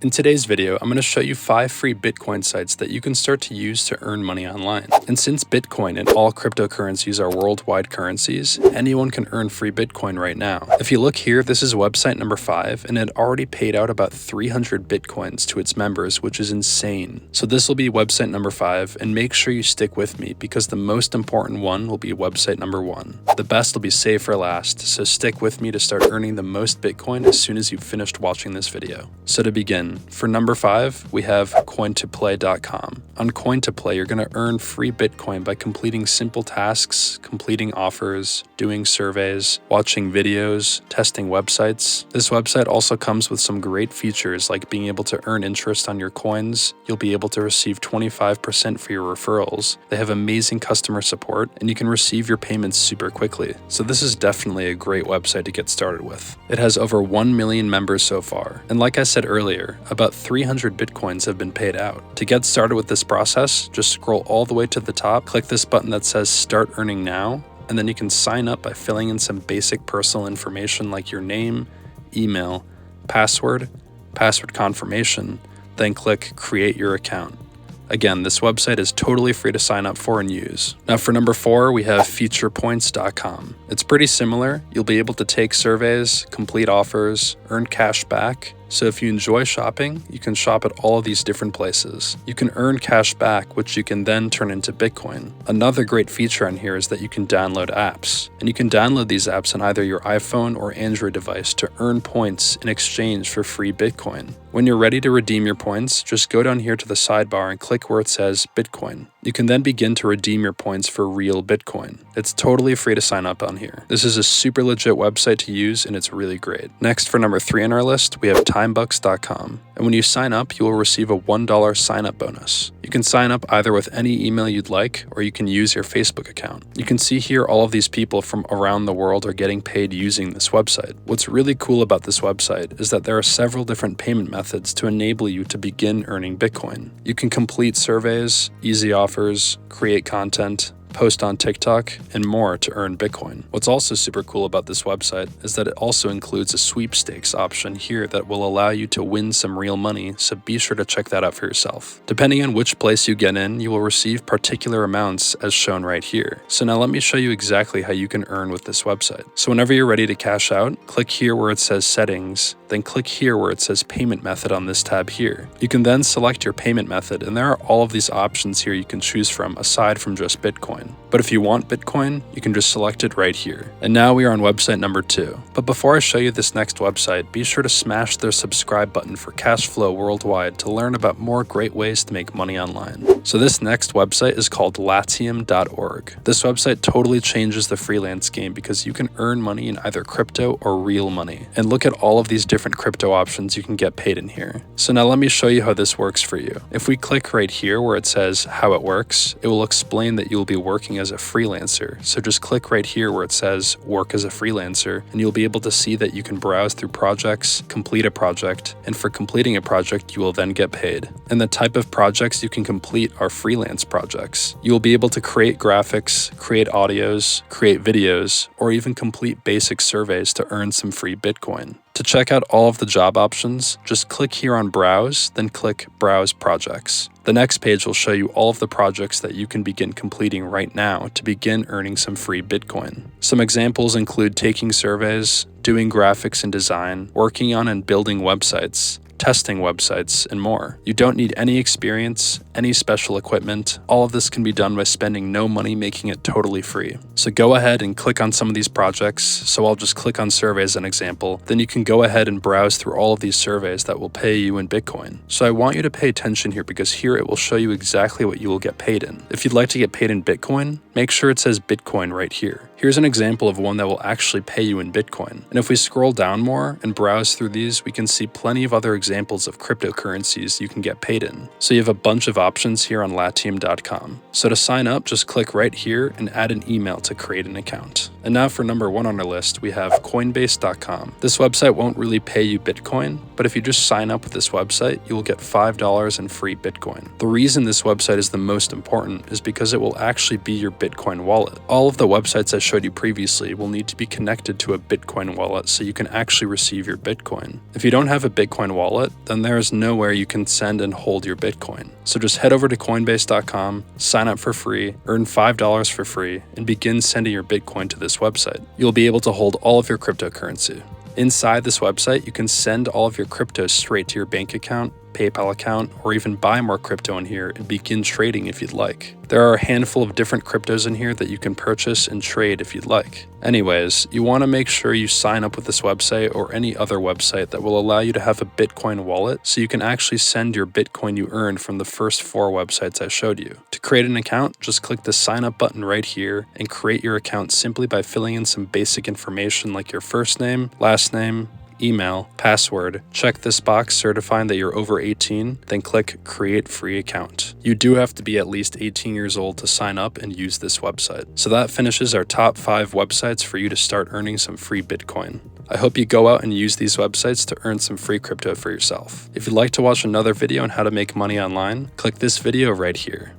In today's video, I'm going to show you 5 free Bitcoin sites that you can start to use to earn money online. And since Bitcoin and all cryptocurrencies are worldwide currencies, anyone can earn free Bitcoin right now. If you look here, this is website number 5, and it already paid out about 300 Bitcoins to its members, which is insane. So this will be website number 5, and make sure you stick with me because the most important one will be website number 1. The best will be saved for last, so stick with me to start earning the most Bitcoin as soon as you've finished watching this video. So to begin, for number 5, we have Cointiply.com. On Cointiply, you're going to earn free Bitcoin by completing simple tasks, completing offers, doing surveys, watching videos, testing websites. This website also comes with some great features like being able to earn interest on your coins. You'll be able to receive 25% for your referrals. They have amazing customer support, and you can receive your payments super quickly. So this is definitely a great website to get started with. It has over 1 million members so far, and like I said earlier, about 300 Bitcoins have been paid out. To get started with this process, just scroll all the way to the top, click this button that says Start Earning Now, and then you can sign up by filling in some basic personal information like your name, email, password confirmation, then click Create Your Account. Again, this website is totally free to sign up for and use. Now for number 4, we have FeaturePoints.com. It's pretty similar. You'll be able to take surveys, complete offers, earn cash back. So if you enjoy shopping, you can shop at all of these different places. You can earn cash back, which you can then turn into Bitcoin. Another great feature on here is that you can download apps. And you can download these apps on either your iPhone or Android device to earn points in exchange for free Bitcoin. When you're ready to redeem your points, just go down here to the sidebar and click where it says Bitcoin. You can then begin to redeem your points for real Bitcoin. It's totally free to sign up on here. This is a super legit website to use, and it's really great. Next, for number 3 on our list, we have TimeBucks.com. And when you sign up, you will receive a $1 sign-up bonus. You can sign up either with any email you'd like, or you can use your Facebook account. You can see here all of these people from around the world are getting paid using this website. What's really cool about this website is that there are several different payment methods to enable you to begin earning Bitcoin. You can complete surveys, easy offers, create content, post on TikTok, and more to earn Bitcoin. What's also super cool about this website is that it also includes a sweepstakes option here that will allow you to win some real money, so be sure to check that out for yourself. Depending on which place you get in, you will receive particular amounts as shown right here. So now let me show you exactly how you can earn with this website. So whenever you're ready to cash out, click here where it says Settings, then click here where it says Payment Method on this tab here. You can then select your payment method, and there are all of these options here you can choose from aside from just Bitcoin. But if you want Bitcoin, you can just select it right here. And now we are on website number 2. But before I show you this next website, be sure to smash the subscribe button for Cashflow Worldwide to learn about more great ways to make money online. So this next website is called Latium.org. This website totally changes the freelance game because you can earn money in either crypto or real money. And look at all of these different crypto options you can get paid in here. So now let me show you how this works for you. If we click right here where it says how it works, it will explain that you will be working as a freelancer. So just click right here where it says work as a freelancer, and you'll be able to see that you can browse through projects, complete a project, and for completing a project, you will then get paid. And the type of projects you can complete are freelance projects. You will be able to create graphics, create audios, create videos, or even complete basic surveys to earn some free Bitcoin. To check out all of the job options, just click here on Browse, then click Browse Projects. The next page will show you all of the projects that you can begin completing right now to begin earning some free Bitcoin. Some examples include taking surveys, doing graphics and design, working on and building websites, testing websites, and more. You don't need any experience, any special equipment. All of this can be done by spending no money, making it totally free. So go ahead and click on some of these projects. So I'll just click on surveys as an example. Then you can go ahead and browse through all of these surveys that will pay you in Bitcoin. So I want you to pay attention here because here it will show you exactly what you will get paid in. If you'd like to get paid in Bitcoin, make sure it says Bitcoin right here. Here's an example of one that will actually pay you in Bitcoin. And if we scroll down more and browse through these, we can see plenty of other examples of cryptocurrencies you can get paid in. So you have a bunch of options here on Latium.com. So to sign up, just click right here and add an email to create an account. And now for number 1 on our list, we have Coinbase.com. This website won't really pay you Bitcoin, but if you just sign up with this website, you will get $5 in free Bitcoin. The reason this website is the most important is because it will actually be your Bitcoin wallet. All of the websites I showed you previously will need to be connected to a Bitcoin wallet so you can actually receive your Bitcoin. If you don't have a Bitcoin wallet, then there is nowhere you can send and hold your Bitcoin. So just head over to Coinbase.com, sign up for free, earn $5 for free, and begin sending your Bitcoin to this website. You'll be able to hold all of your cryptocurrency. Inside this website, you can send all of your cryptos straight to your bank account, PayPal account, or even buy more crypto in here and begin trading if you'd like. There are a handful of different cryptos in here that you can purchase and trade if you'd like. Anyways, you want to make sure you sign up with this website or any other website that will allow you to have a Bitcoin wallet so you can actually send your Bitcoin you earned from the first 4 websites I showed you. To create an account, just click the sign up button right here and create your account simply by filling in some basic information like your first name, last name, email, password. Check this box certifying that you're over 18, then click Create Free Account. You do have to be at least 18 years old to sign up and use this website. So that finishes our top 5 websites for you to start earning some free Bitcoin. I hope you go out and use these websites to earn some free crypto for yourself. If you'd like to watch another video on how to make money online, click this video right here.